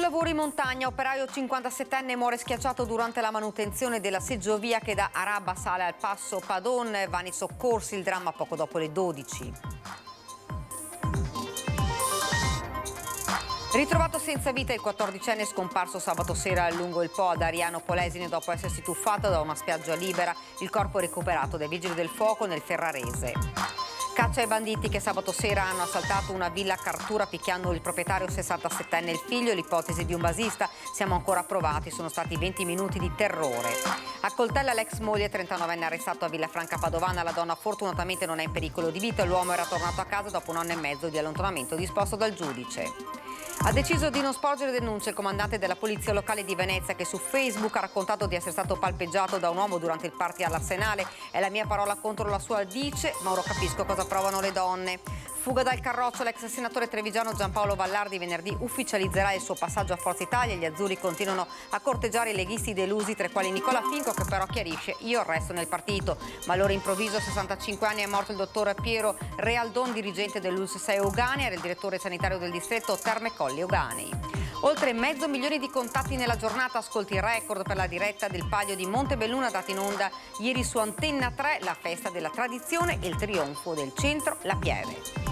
lavori in montagna, operaio 57enne muore schiacciato durante la manutenzione della seggiovia che da Araba sale al passo Padon. Vanno i soccorsi, il dramma poco dopo le 12. Ritrovato senza vita il 14enne scomparso sabato sera lungo il Po ad Ariano Polesine dopo essersi tuffato da una spiaggia libera. Il corpo recuperato dai vigili del fuoco nel Ferrarese. Caccia ai banditi che sabato sera hanno assaltato una villa a Cartura picchiando il proprietario 67enne e il figlio. L'ipotesi di un basista, siamo ancora provati, sono stati 20 minuti di terrore. A coltella l'ex moglie 39enne arrestato a Villafranca Padovana. La donna fortunatamente non è in pericolo di vita. L'uomo era tornato a casa dopo un anno e mezzo di allontanamento disposto dal giudice. Ha deciso di non sporgere denunce il comandante della polizia locale di Venezia, che su Facebook ha raccontato di essere stato palpeggiato da un uomo durante il party all'Arsenale. È la mia parola contro la sua, dice, ma ora capisco cosa provano le donne. Fuga dal carroccio, l'ex senatore trevigiano Giampaolo Vallardi venerdì ufficializzerà il suo passaggio a Forza Italia. Gli azzurri continuano a corteggiare i leghisti delusi, tra i quali Nicola Finco, che però chiarisce: io resto nel partito. Ma allora improvviso, a 65 anni, è morto il dottor Piero Realdon, dirigente dell'ULSS Euganea, era il direttore sanitario del distretto Terme Colli Euganei. Oltre 500.000 di contatti nella giornata, ascolti il record per la diretta del Palio di Montebelluna data in onda ieri su Antenna 3, la festa della tradizione e il trionfo del centro La Pieve.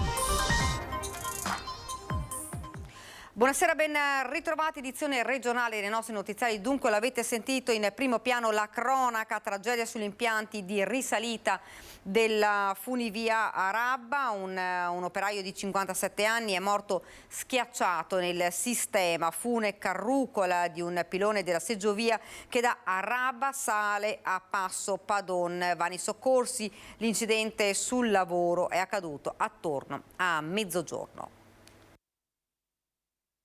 Buonasera, ben ritrovati, edizione regionale dei nostri notiziari. Dunque l'avete sentito, in primo piano la cronaca, tragedia sugli impianti di risalita della funivia Araba. Un operaio di 57 anni è morto schiacciato nel sistema fune carrucola di un pilone della seggiovia che da Araba sale a Passo Padon. Vanno i soccorsi, l'incidente sul lavoro è accaduto attorno a mezzogiorno.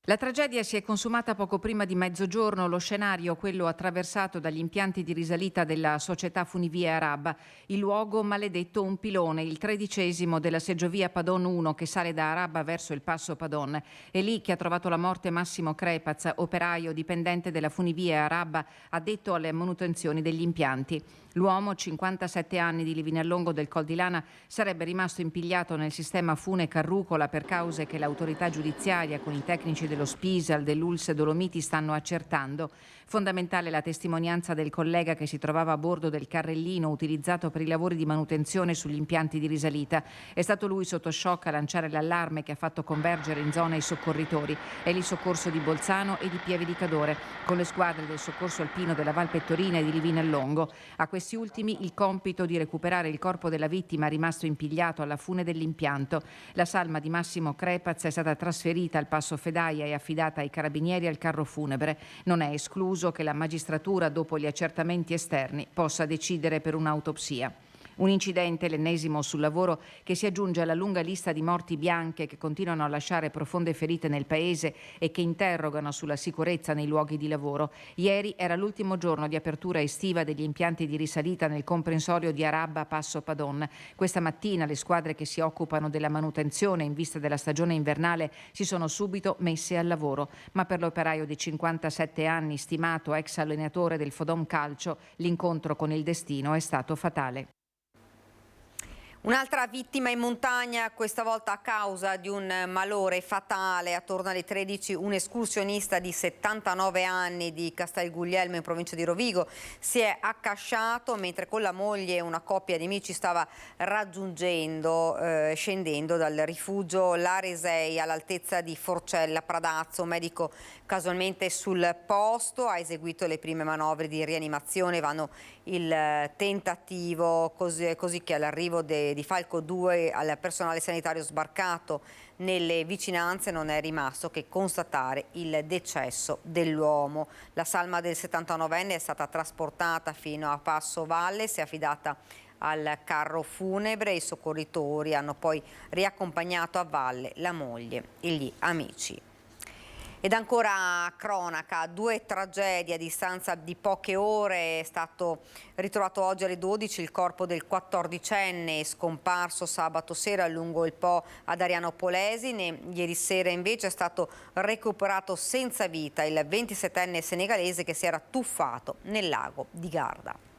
La tragedia si è consumata poco prima di mezzogiorno. Lo scenario, quello attraversato dagli impianti di risalita della società Funivie Araba. Il luogo maledetto un pilone, il 13° della seggiovia Padon 1 che sale da Araba verso il passo Padon. È lì che ha trovato la morte Massimo Crepaz, operaio dipendente della Funivie Araba, addetto alle manutenzioni degli impianti. L'uomo, 57 anni, di Livinallongo del Col di Lana, sarebbe rimasto impigliato nel sistema fune carrucola per cause che l'autorità giudiziaria con i tecnici dello Spisal, dell'ULSS Dolomiti stanno accertando. Fondamentale la testimonianza del collega che si trovava a bordo del carrellino utilizzato per i lavori di manutenzione sugli impianti di risalita. È stato lui sotto shock a lanciare l'allarme che ha fatto convergere in zona i soccorritori. È lì soccorso di Bolzano e di Pieve di Cadore, con le squadre del soccorso alpino della Val Pettorina e di Livinallongo. A questi ultimi il compito di recuperare il corpo della vittima rimasto impigliato alla fune dell'impianto. La salma di Massimo Crepaz è stata trasferita al passo Fedaia e affidata ai carabinieri e al carro funebre. Non è escluso che la magistratura, dopo gli accertamenti esterni, possa decidere per un'autopsia. Un incidente, l'ennesimo sul lavoro, che si aggiunge alla lunga lista di morti bianche che continuano a lasciare profonde ferite nel paese e che interrogano sulla sicurezza nei luoghi di lavoro. Ieri era l'ultimo giorno di apertura estiva degli impianti di risalita nel comprensorio di Araba Passo Padon. Questa mattina le squadre che si occupano della manutenzione in vista della stagione invernale si sono subito messe al lavoro, ma per l'operaio di 57 anni, stimato ex allenatore del Fodom Calcio, l'incontro con il destino è stato fatale. Un'altra vittima in montagna, questa volta a causa di un malore fatale. Attorno alle 13 un escursionista di 79 anni di Castel Guglielmo in provincia di Rovigo si è accasciato mentre con la moglie una coppia di amici stava scendendo dal rifugio L'Aresei all'altezza di Forcella Pradazzo. Un medico casualmente sul posto ha eseguito le prime manovre di rianimazione, vanno il tentativo così che all'arrivo di Falco 2 al personale sanitario sbarcato nelle vicinanze non è rimasto che constatare il decesso dell'uomo. La salma del 79enne è stata trasportata fino a Passo Valle, si è affidata al carro funebre. I soccorritori hanno poi riaccompagnato a valle la moglie e gli amici. Ed ancora cronaca, 2 tragedie a distanza di poche ore. È stato ritrovato oggi alle 12 il corpo del 14enne scomparso sabato sera lungo il Po ad Ariano Polesine. Ieri sera invece è stato recuperato senza vita il 27enne senegalese che si era tuffato nel lago di Garda.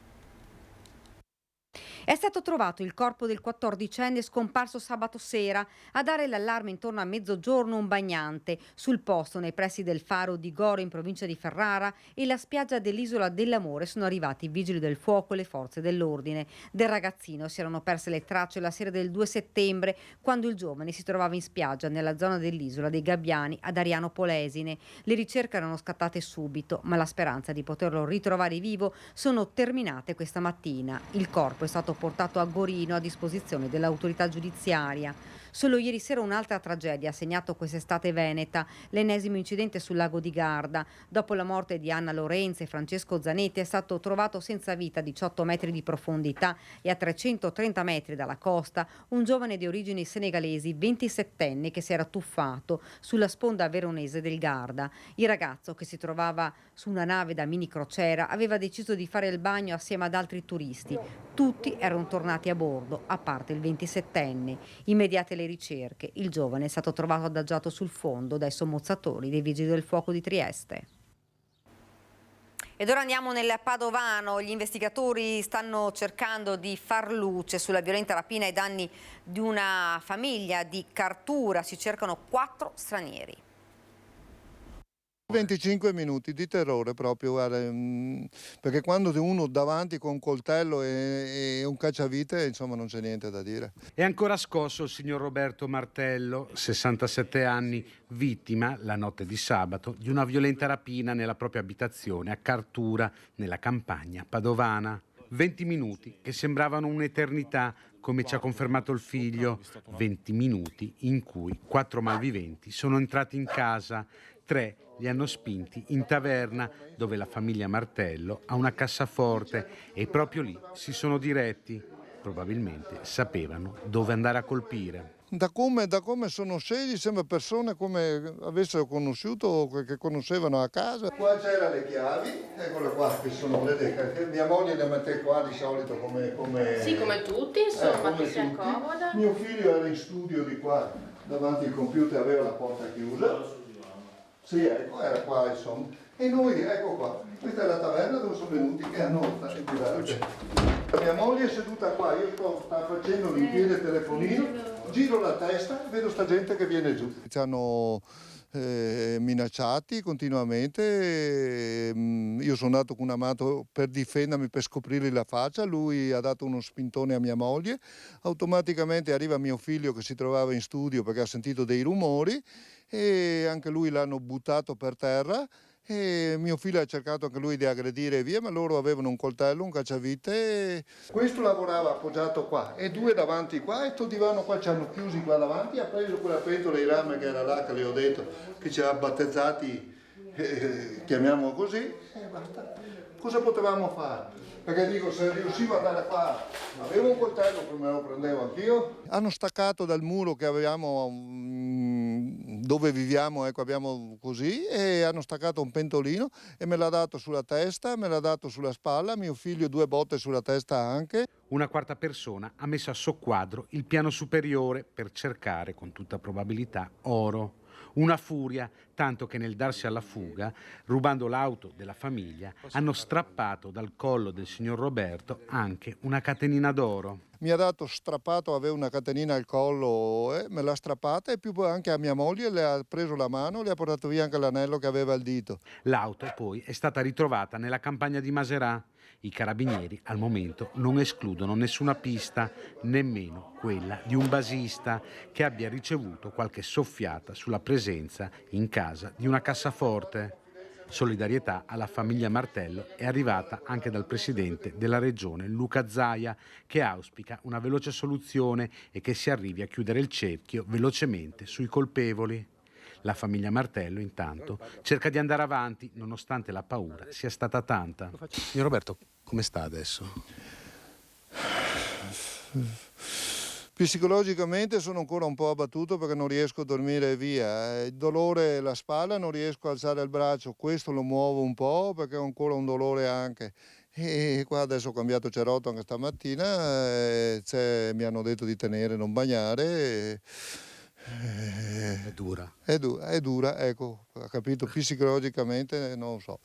È stato trovato il corpo del 14enne scomparso sabato sera. A dare l'allarme intorno a mezzogiorno un bagnante. Sul posto, nei pressi del faro di Goro in provincia di Ferrara e la spiaggia dell'Isola dell'Amore, sono arrivati i vigili del fuoco e le forze dell'ordine. Del ragazzino si erano perse le tracce la sera del 2 settembre, quando il giovane si trovava in spiaggia nella zona dell'Isola dei Gabbiani ad Ariano Polesine. Le ricerche erano scattate subito, ma la speranza di poterlo ritrovare vivo sono terminate questa mattina. Il corpo è stato portato a Gorino a disposizione dell'autorità giudiziaria. Solo ieri sera un'altra tragedia ha segnato quest'estate veneta, l'ennesimo incidente sul lago di Garda. Dopo la morte di Anna Lorenza e Francesco Zanetti è stato trovato senza vita a 18 metri di profondità e a 330 metri dalla costa un giovane di origini senegalesi, 27enne, che si era tuffato sulla sponda veronese del Garda. Il ragazzo, che si trovava su una nave da mini crociera, aveva deciso di fare il bagno assieme ad altri turisti. Tutti erano tornati a bordo, a parte il 27enne. Immediate le ricerche, il giovane è stato trovato adagiato sul fondo dai sommozzatori dei Vigili del Fuoco di Trieste. Ed ora andiamo nel Padovano. Gli investigatori stanno cercando di far luce sulla violenta rapina ai danni di una famiglia di Cartura. Si cercano 4 stranieri. 25 minuti di terrore proprio, guarda, perché quando uno davanti con un coltello e un cacciavite, insomma, non c'è niente da dire. È ancora scosso il signor Roberto Martello, 67 anni, vittima, la notte di sabato, di una violenta rapina nella propria abitazione a Cartura, nella campagna padovana. 20 minuti che sembravano un'eternità, come ci ha confermato il figlio. 20 minuti in cui 4 malviventi sono entrati in casa, 3 li hanno spinti in taverna, dove la famiglia Martello ha una cassaforte, e proprio lì si sono diretti. Probabilmente sapevano dove andare a colpire. Da come sono scesi, sembra persone come avessero conosciuto o che conoscevano a casa. Qua c'erano le chiavi, eccole qua, che sono le mia moglie le mette qua di solito come sì, come tutti, insomma, che si accomoda. Mio figlio era in studio di qua, davanti al computer, aveva la porta chiusa. Sì, ecco, era qua insomma. E noi, ecco qua, questa è la taverna dove sono venuti che hanno la mia moglie è seduta qua, io sto facendo l'impiede telefonino, giro la testa, vedo sta gente che viene giù. Ci hanno minacciati continuamente, io sono andato con un amato per difendermi, per scoprirgli la faccia, lui ha dato uno spintone a mia moglie, automaticamente arriva mio figlio che si trovava in studio perché ha sentito dei rumori e anche lui l'hanno buttato per terra. E mio figlio ha cercato anche lui di aggredire via, ma loro avevano un coltello, un cacciavite. Questo lavorava appoggiato qua e 2 davanti qua, e sto divano qua ci hanno chiusi qua davanti, ha preso quella pentola di rame che era là, che le ho detto che ci ha battezzati, chiamiamolo così, e basta. Cosa potevamo fare? Perché dico, se riuscivo ad andare qua, avevo un coltello, come lo prendevo anch'io. Hanno staccato dal muro che avevamo dove viviamo, ecco, abbiamo così, e hanno staccato un pentolino e me l'ha dato sulla testa, me l'ha dato sulla spalla, mio figlio 2 botte sulla testa anche. Una quarta persona ha messo a soqquadro il piano superiore per cercare, con tutta probabilità, oro. Una furia, tanto che nel darsi alla fuga, rubando l'auto della famiglia, hanno strappato dal collo del signor Roberto anche una catenina d'oro. Mi ha dato strappato, aveva una catenina al collo, me l'ha strappata, e più anche a mia moglie le ha preso la mano, le ha portato via anche l'anello che aveva al dito. L'auto poi è stata ritrovata nella campagna di Maserà. I carabinieri al momento non escludono nessuna pista, nemmeno quella di un basista che abbia ricevuto qualche soffiata sulla presenza in casa di una cassaforte. Solidarietà alla famiglia Martello è arrivata anche dal presidente della regione Luca Zaia, che auspica una veloce soluzione e che si arrivi a chiudere il cerchio velocemente sui colpevoli. La famiglia Martello, intanto, cerca di andare avanti, nonostante la paura sia stata tanta. Signor Roberto, come sta adesso? Psicologicamente sono ancora un po' abbattuto perché non riesco a dormire via. Il dolore alla spalla, non riesco a alzare il braccio, questo lo muovo un po' perché ho ancora un dolore anche. E qua adesso ho cambiato cerotto anche stamattina, mi hanno detto di tenere, non bagnare. È dura. È dura, ecco, ha capito, psicologicamente non lo so.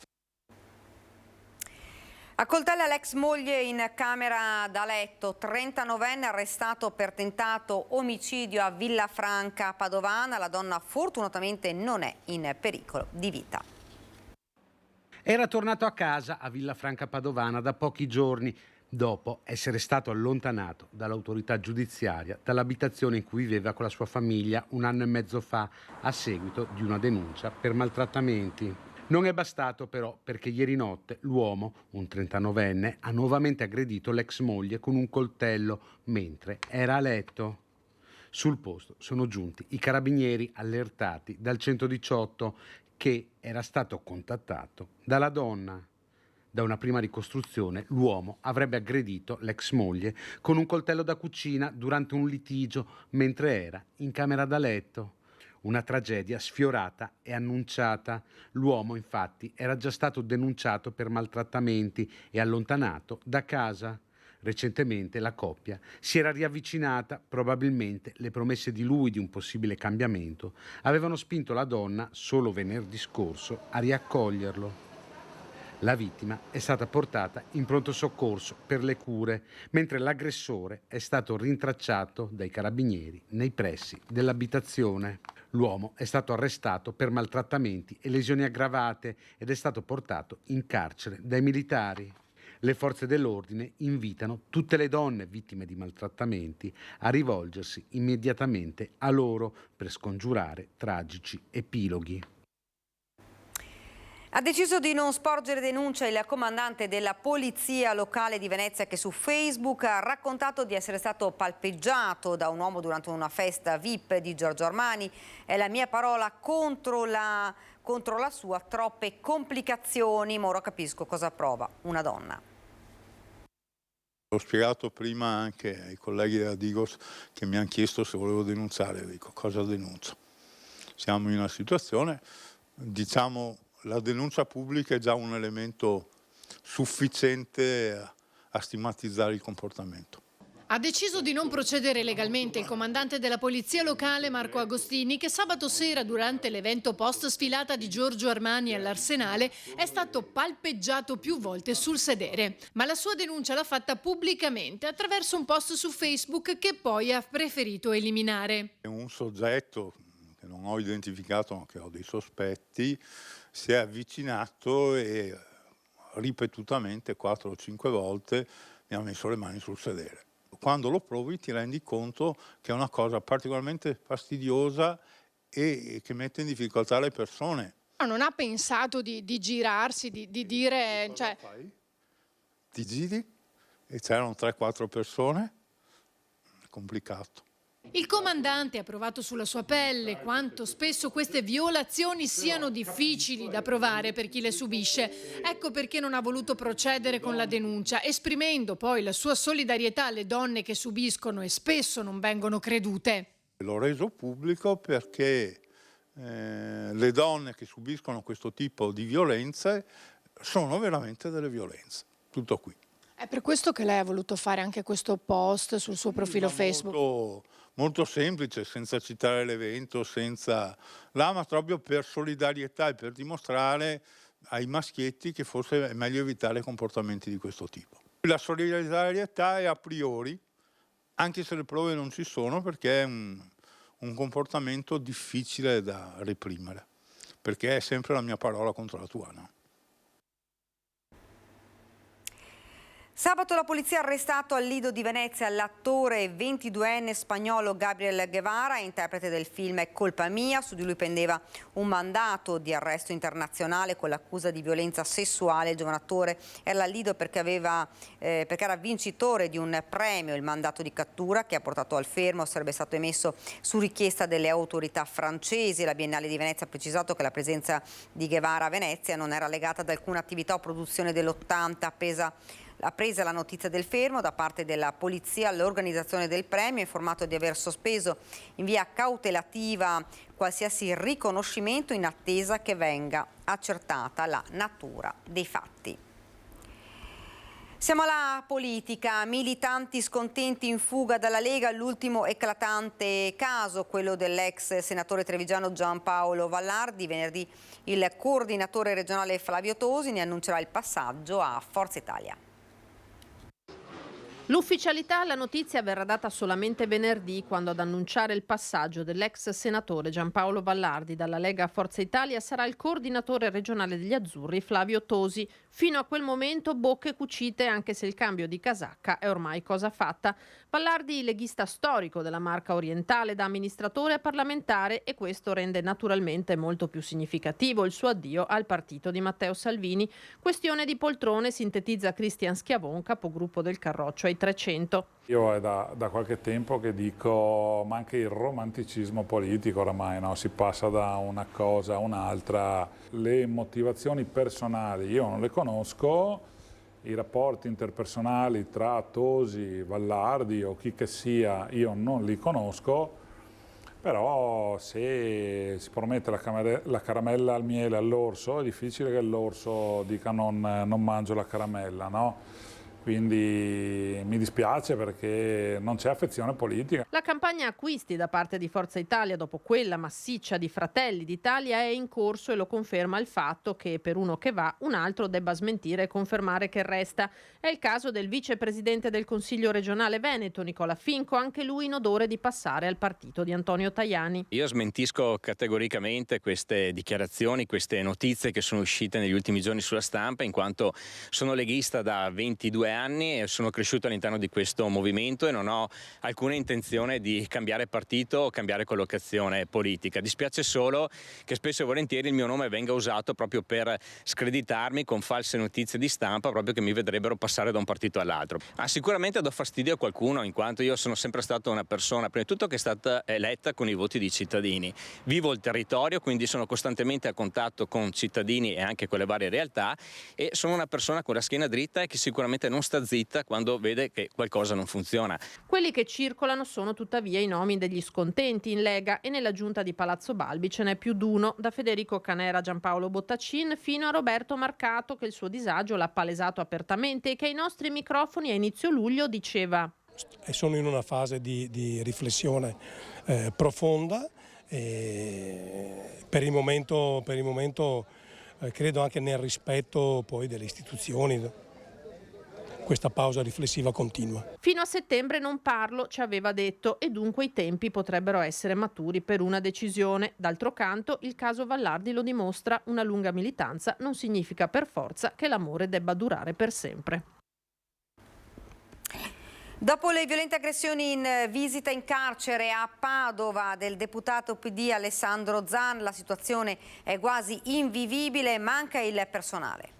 Accoltella l'ex moglie in camera da letto, 39enne arrestato per tentato omicidio a Villafranca Padovana. La donna fortunatamente non è in pericolo di vita. Era tornato a casa a Villafranca Padovana da pochi giorni, dopo essere stato allontanato dall'autorità giudiziaria dall'abitazione in cui viveva con la sua famiglia un anno e mezzo fa a seguito di una denuncia per maltrattamenti. Non è bastato però, perché ieri notte l'uomo, un 39enne, ha nuovamente aggredito l'ex moglie con un coltello mentre era a letto. Sul posto sono giunti i carabinieri allertati dal 118 che era stato contattato dalla donna. Da una prima ricostruzione, l'uomo avrebbe aggredito l'ex moglie con un coltello da cucina durante un litigio mentre era in camera da letto. Una tragedia sfiorata e annunciata. L'uomo, infatti, era già stato denunciato per maltrattamenti e allontanato da casa. Recentemente la coppia si era riavvicinata, probabilmente le promesse di lui di un possibile cambiamento avevano spinto la donna, solo venerdì scorso, a riaccoglierlo. La vittima è stata portata in pronto soccorso per le cure, mentre l'aggressore è stato rintracciato dai carabinieri nei pressi dell'abitazione. L'uomo è stato arrestato per maltrattamenti e lesioni aggravate ed è stato portato in carcere dai militari. Le forze dell'ordine invitano tutte le donne vittime di maltrattamenti a rivolgersi immediatamente a loro per scongiurare tragici epiloghi. Ha deciso di non sporgere denuncia il comandante della polizia locale di Venezia, che su Facebook ha raccontato di essere stato palpeggiato da un uomo durante una festa VIP di Giorgio Armani. È la mia parola contro la sua, troppe complicazioni, ma ora capisco cosa prova una donna. Ho spiegato prima anche ai colleghi della Digos che mi hanno chiesto se volevo denunciare. Dico, cosa denuncio? Siamo in una situazione, diciamo, la denuncia pubblica è già un elemento sufficiente a stigmatizzare il comportamento. Ha deciso di non procedere legalmente il comandante della polizia locale Marco Agostini, che sabato sera, durante l'evento post sfilata di Giorgio Armani all'Arsenale, è stato palpeggiato più volte sul sedere. Ma la sua denuncia l'ha fatta pubblicamente attraverso un post su Facebook che poi ha preferito eliminare. Un soggetto che non ho identificato, ma che ho dei sospetti, si è avvicinato e ripetutamente 4 o 5 volte mi ha messo le mani sul sedere. Quando lo provi ti rendi conto che è una cosa particolarmente fastidiosa e che mette in difficoltà le persone. Non ha pensato di girarsi, di dire... Cioè... Ti giri e c'erano 3-4 persone, è complicato. Il comandante ha provato sulla sua pelle quanto spesso queste violazioni siano difficili da provare per chi le subisce. Ecco perché non ha voluto procedere con la denuncia, esprimendo poi la sua solidarietà alle donne che subiscono e spesso non vengono credute. L'ho reso pubblico perché le donne che subiscono questo tipo di violenze sono veramente delle violenze. Tutto qui. È per questo che lei ha voluto fare anche questo post sul suo profilo Facebook? Molto semplice, senza citare l'evento, ma proprio per solidarietà e per dimostrare ai maschietti che forse è meglio evitare comportamenti di questo tipo. La solidarietà è a priori, anche se le prove non ci sono, perché è un comportamento difficile da reprimere, perché è sempre la mia parola contro la tua, no? Sabato la polizia ha arrestato al Lido di Venezia l'attore 22enne spagnolo Gabriel Guevara, interprete del film È colpa mia. Su di lui pendeva un mandato di arresto internazionale con l'accusa di violenza sessuale. Il giovane attore era al Lido perché era vincitore di un premio. Il mandato di cattura che ha portato al fermo sarebbe stato emesso su richiesta delle autorità francesi. La Biennale di Venezia ha precisato che la presenza di Guevara a Venezia non era legata ad alcuna attività o produzione dell'80. Presa la notizia del fermo da parte della polizia, l'organizzazione del premio ha informato di aver sospeso in via cautelativa qualsiasi riconoscimento in attesa che venga accertata la natura dei fatti. Siamo alla politica, militanti scontenti in fuga dalla Lega, l'ultimo eclatante caso, quello dell'ex senatore trevigiano Giampaolo Vallardi. Venerdì il coordinatore regionale Flavio Tosi ne annuncerà il passaggio a Forza Italia. L'ufficialità alla notizia verrà data solamente venerdì, quando ad annunciare il passaggio dell'ex senatore Giampaolo Vallardi dalla Lega a Forza Italia sarà il coordinatore regionale degli Azzurri Flavio Tosi. Fino a quel momento bocche cucite, anche se il cambio di casacca è ormai cosa fatta. Vallardi, leghista storico della Marca Orientale, da amministratore a parlamentare, e questo rende naturalmente molto più significativo il suo addio al partito di Matteo Salvini. Questione di poltrone, sintetizza Cristian Schiavon, capogruppo del Carroccio ai 300. Io è da qualche tempo che dico, ma anche il romanticismo politico oramai, no? Si passa da una cosa a un'altra. Le motivazioni personali io non le conosco, i rapporti interpersonali tra Tosi, Vallardi o chi che sia io non li conosco, però se si promette la caramella al miele all'orso è difficile che l'orso dica non mangio la caramella, no? Quindi mi dispiace perché non c'è affezione politica. La campagna acquisti da parte di Forza Italia dopo quella massiccia di Fratelli d'Italia è in corso, e lo conferma il fatto che per uno che va un altro debba smentire e confermare che resta. È il caso del vicepresidente del Consiglio regionale Veneto, Nicola Finco, anche lui in odore di passare al partito di Antonio Tajani. Io smentisco categoricamente queste dichiarazioni, queste notizie che sono uscite negli ultimi giorni sulla stampa, in quanto sono leghista da 22 anni e sono cresciuto all'interno di questo movimento e non ho alcuna intenzione di cambiare partito o cambiare collocazione politica. Dispiace solo che spesso e volentieri il mio nome venga usato proprio per screditarmi con false notizie di stampa, proprio che mi vedrebbero passare da un partito all'altro. Sicuramente do fastidio a qualcuno, in quanto io sono sempre stata una persona, prima di tutto, che è stata eletta con i voti dei cittadini. Vivo il territorio, quindi sono costantemente a contatto con cittadini e anche con le varie realtà, e sono una persona con la schiena dritta e che sicuramente non sta zitta quando vede che qualcosa non funziona. Quelli che circolano sono tuttavia i nomi degli scontenti in Lega, e nella giunta di Palazzo Balbi ce n'è più d'uno, da Federico Canera, Giampaolo Bottacin fino a Roberto Marcato, che il suo disagio l'ha palesato apertamente e che ai nostri microfoni a inizio luglio diceva: sono in una fase di riflessione profonda, per il momento credo anche nel rispetto poi delle istituzioni. Questa pausa riflessiva continua. Fino a settembre non parlo, ci aveva detto, e dunque i tempi potrebbero essere maturi per una decisione. D'altro canto, il caso Vallardi lo dimostra: una lunga militanza non significa per forza che l'amore debba durare per sempre. Dopo le violente aggressioni in visita in carcere a Padova del deputato PD Alessandro Zan, la situazione è quasi invivibile, manca il personale.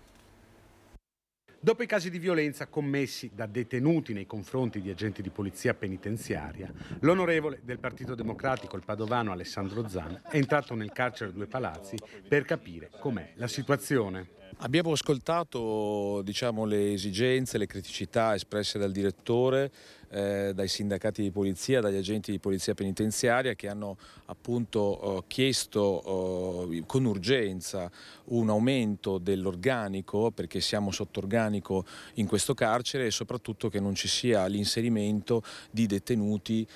Dopo i casi di violenza commessi da detenuti nei confronti di agenti di polizia penitenziaria, l'onorevole del Partito Democratico, il padovano Alessandro Zan, è entrato nel carcere Due Palazzi per capire com'è la situazione. Abbiamo ascoltato le esigenze, le criticità espresse dal direttore, dai sindacati di polizia, dagli agenti di polizia penitenziaria, che hanno appunto chiesto con urgenza un aumento dell'organico, perché siamo sotto organico in questo carcere, e soprattutto che non ci sia l'inserimento di detenuti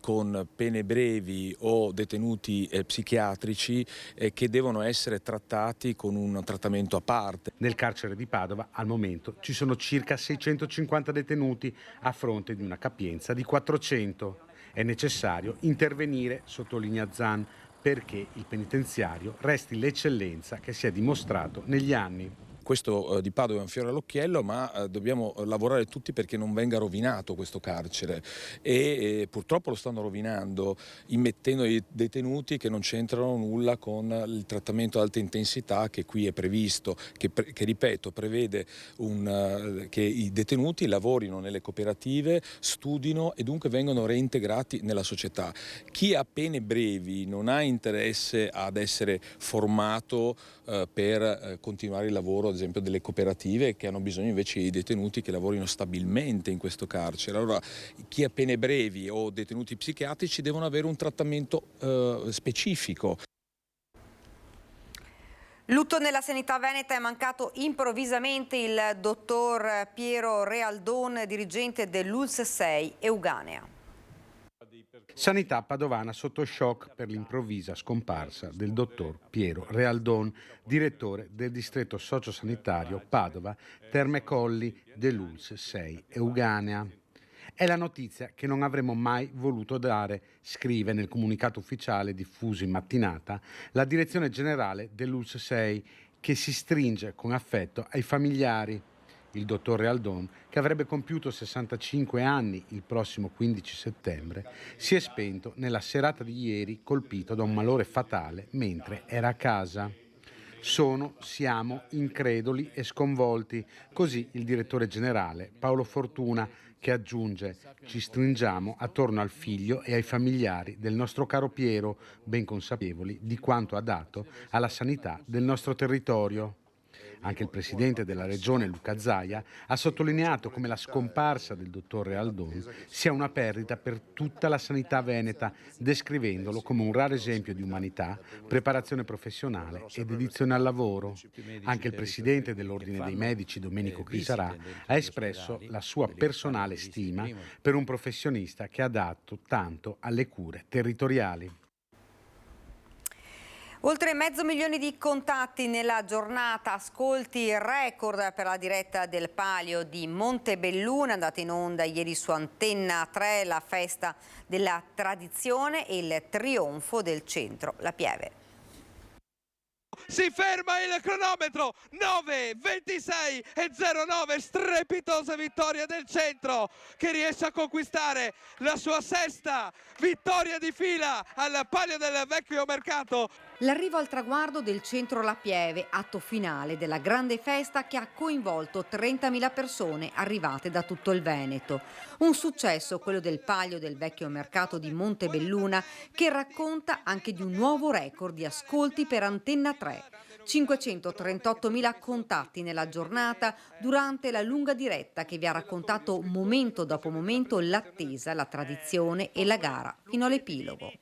con pene brevi o detenuti psichiatrici che devono essere trattati con un trattamento a parte. Nel carcere di Padova al momento ci sono circa 650 detenuti a fronte di una capienza di 400. È necessario intervenire, sottolinea Zan, perché il penitenziario resti l'eccellenza che si è dimostrato negli anni. Questo di Padova è un fiore all'occhiello, ma dobbiamo lavorare tutti perché non venga rovinato questo carcere, e purtroppo lo stanno rovinando, immettendo i detenuti che non c'entrano nulla con il trattamento ad alta intensità che qui è previsto, che ripeto prevede che i detenuti lavorino nelle cooperative, studino e dunque vengono reintegrati nella società. Chi ha pene brevi non ha interesse ad essere formato per continuare il lavoro, ad esempio, delle cooperative, che hanno bisogno invece di detenuti che lavorino stabilmente in questo carcere. Allora, chi ha pene brevi o detenuti psichiatrici devono avere un trattamento specifico. Lutto nella sanità veneta, è mancato improvvisamente il dottor Piero Realdon, dirigente dell'ULSS 6 Euganea. Sanità padovana sotto shock per l'improvvisa scomparsa del dottor Piero Realdon, direttore del distretto sociosanitario Padova Terme Colli dell'ULSS 6 Euganea. È la notizia che non avremmo mai voluto dare, scrive nel comunicato ufficiale diffuso in mattinata la direzione generale dell'ULSS 6, che si stringe con affetto ai familiari. Il dottor Realdon, che avrebbe compiuto 65 anni il prossimo 15 settembre, si è spento nella serata di ieri, colpito da un malore fatale mentre era a casa. Siamo increduli e sconvolti, così il direttore generale Paolo Fortuna, che aggiunge: ci stringiamo attorno al figlio e ai familiari del nostro caro Piero, ben consapevoli di quanto ha dato alla sanità del nostro territorio. Anche il presidente della regione Luca Zaia ha sottolineato come la scomparsa del dottor Realdon sia una perdita per tutta la sanità veneta, descrivendolo come un raro esempio di umanità, preparazione professionale e dedizione al lavoro. Anche il presidente dell'Ordine dei Medici, Domenico Crisarà, ha espresso la sua personale stima per un professionista che ha dato tanto alle cure territoriali. Oltre 500.000 di contatti nella giornata, ascolti record per la diretta del Palio di Montebelluna, andata in onda ieri su Antenna 3, la festa della tradizione e il trionfo del centro La Pieve. Si ferma il cronometro, 9:26:09, strepitosa vittoria del centro che riesce a conquistare la sua 6ª vittoria di fila al Palio del Vecchio Mercato. L'arrivo al traguardo del centro La Pieve, atto finale della grande festa che ha coinvolto 30.000 persone arrivate da tutto il Veneto. Un successo quello del Palio del Vecchio Mercato di Montebelluna, che racconta anche di un nuovo record di ascolti per Antenna 3. 538.000 contatti nella giornata durante la lunga diretta che vi ha raccontato momento dopo momento l'attesa, la tradizione e la gara fino all'epilogo.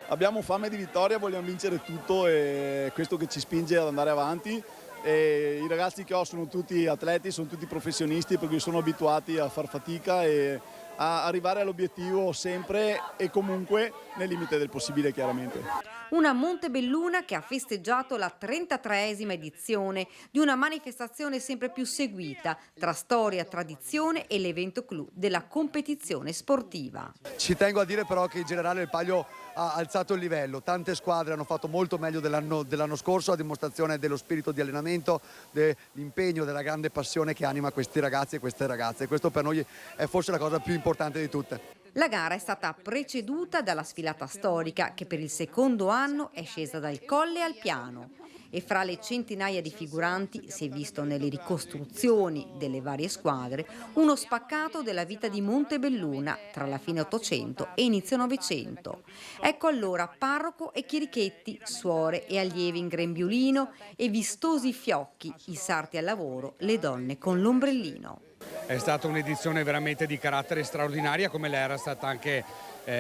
Abbiamo fame di vittoria, vogliamo vincere tutto e questo che ci spinge ad andare avanti. E i ragazzi che ho sono tutti atleti, sono tutti professionisti, perché sono abituati a far fatica e a arrivare all'obiettivo sempre e comunque nel limite del possibile, chiaramente. Una Montebelluna che ha festeggiato la 33esima edizione di una manifestazione sempre più seguita tra storia, tradizione e l'evento clou della competizione sportiva. Ci tengo a dire però che in generale il Palio ha alzato il livello, tante squadre hanno fatto molto meglio dell'anno scorso, a dimostrazione dello spirito di allenamento, dell'impegno, della grande passione che anima questi ragazzi e queste ragazze. Questo per noi è forse la cosa più importante di tutte. La gara è stata preceduta dalla sfilata storica che per il secondo anno è scesa dal Colle al Piano. E fra le centinaia di figuranti si è visto nelle ricostruzioni delle varie squadre uno spaccato della vita di Montebelluna tra la fine Ottocento e inizio Novecento. Ecco allora parroco e chierichetti, suore e allievi in grembiulino e vistosi fiocchi, i sarti al lavoro, le donne con l'ombrellino. È stata un'edizione veramente di carattere straordinaria, come l'era stata anche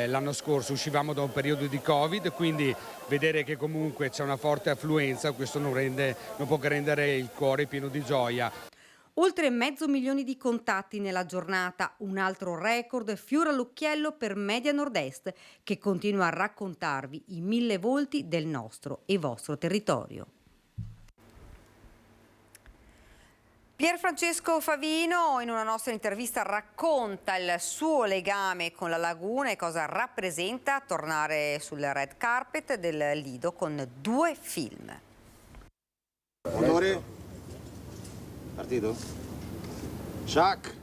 l'anno scorso. Uscivamo da un periodo di Covid, quindi vedere che comunque c'è una forte affluenza, questo non può che rendere il cuore pieno di gioia. Oltre 500.000 di contatti nella giornata, un altro record fiore all'occhiello per Media Nord-Est, che continua a raccontarvi i 1000 volti del nostro e vostro territorio. Pier Francesco Favino in una nostra intervista racconta il suo legame con la laguna e cosa rappresenta tornare sul red carpet del Lido con 2 film. Motori? Partito? Shack!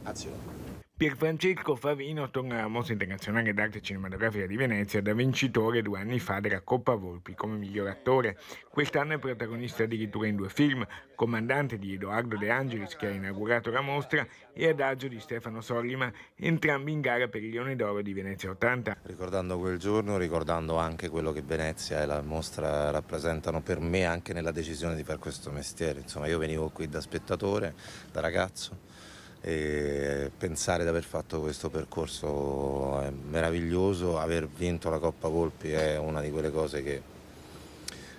Azione. Pier Francesco Favino torna alla Mostra Internazionale d'Arte Cinematografica di Venezia da vincitore 2 anni fa della Coppa Volpi come miglior attore. Quest'anno è protagonista addirittura in 2 film, Comandante di Edoardo De Angelis, che ha inaugurato la mostra, e Adagio di Stefano Sollima, entrambi in gara per il Leone d'Oro di Venezia 80. Ricordando quel giorno, ricordando anche quello che Venezia e la mostra rappresentano per me anche nella decisione di fare questo mestiere. Insomma, io venivo qui da spettatore, da ragazzo, E pensare di aver fatto questo percorso è meraviglioso, aver vinto la Coppa Volpi è una di quelle cose che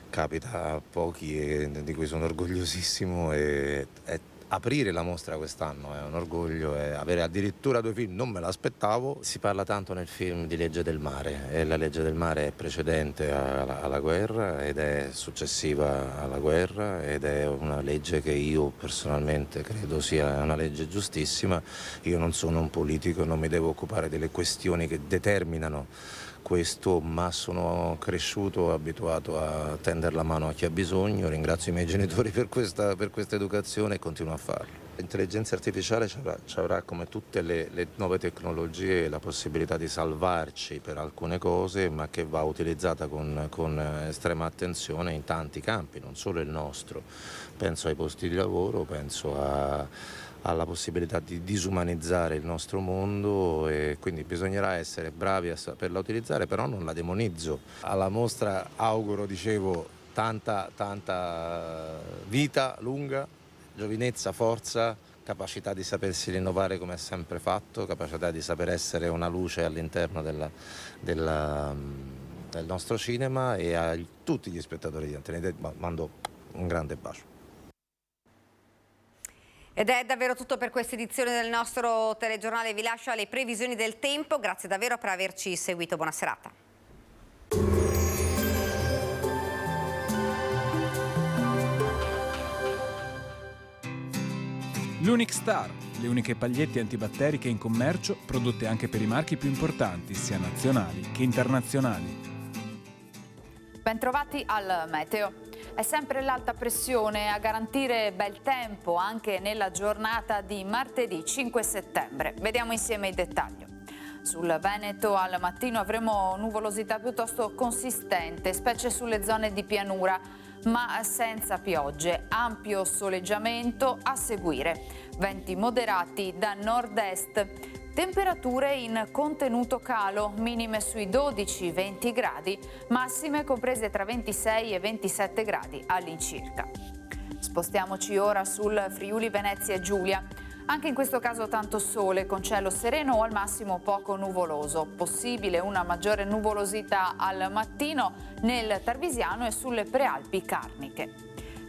capita a pochi e di cui sono orgogliosissimo, e aprire la mostra quest'anno è un orgoglio, e avere addirittura 2 film non me l'aspettavo. Si parla tanto nel film di legge del mare, e la legge del mare è precedente alla guerra ed è successiva alla guerra, ed è una legge che io personalmente credo sia una legge giustissima. Io non sono un politico, non mi devo occupare delle questioni che determinano questo, ma sono cresciuto abituato a tendere la mano a chi ha bisogno. Ringrazio i miei genitori per questa educazione e continuo a farlo. L'intelligenza artificiale ci avrà, come tutte le nuove tecnologie, la possibilità di salvarci per alcune cose, ma che va utilizzata con estrema attenzione in tanti campi, non solo il nostro. Penso ai posti di lavoro, penso alla possibilità di disumanizzare il nostro mondo, e quindi bisognerà essere bravi a saperla utilizzare, però non la demonizzo. Alla mostra auguro, dicevo, tanta vita lunga, giovinezza, forza, capacità di sapersi rinnovare come ha sempre fatto, capacità di saper essere una luce all'interno del nostro cinema, e a tutti gli spettatori di Antena 3 mando un grande bacio. Ed è davvero tutto per questa edizione del nostro telegiornale. Vi lascio alle previsioni del tempo. Grazie davvero per averci seguito. Buona serata. L'Unic Star, le uniche pagliette antibatteriche in commercio, prodotte anche per i marchi più importanti, sia nazionali che internazionali. Bentrovati al meteo. È sempre l'alta pressione a garantire bel tempo anche nella giornata di martedì 5 settembre. Vediamo insieme i dettagli. Sul Veneto al mattino avremo nuvolosità piuttosto consistente, specie sulle zone di pianura, ma senza piogge. Ampio soleggiamento a seguire. Venti moderati da nord-est. Temperature in contenuto calo, minime sui 12-20 gradi, massime comprese tra 26 e 27 gradi all'incirca. Spostiamoci ora sul Friuli Venezia Giulia. Anche in questo caso tanto sole, con cielo sereno o al massimo poco nuvoloso. Possibile una maggiore nuvolosità al mattino nel Tarvisiano e sulle prealpi Carniche.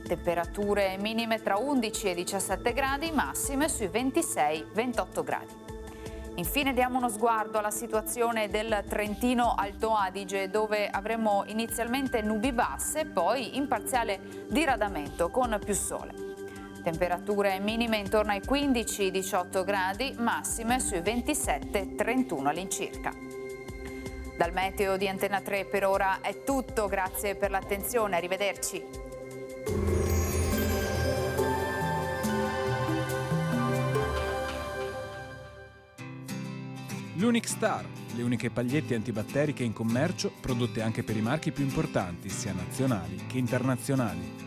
Temperature minime tra 11 e 17 gradi, massime sui 26-28 gradi. Infine diamo uno sguardo alla situazione del Trentino Alto Adige, dove avremo inizialmente nubi basse, poi in parziale diradamento con più sole. Temperature minime intorno ai 15-18 gradi, massime sui 27-31 all'incirca. Dal meteo di Antena 3 per ora è tutto, grazie per l'attenzione, arrivederci. L'Unic Star, le uniche pagliette antibatteriche in commercio, prodotte anche per i marchi più importanti, sia nazionali che internazionali.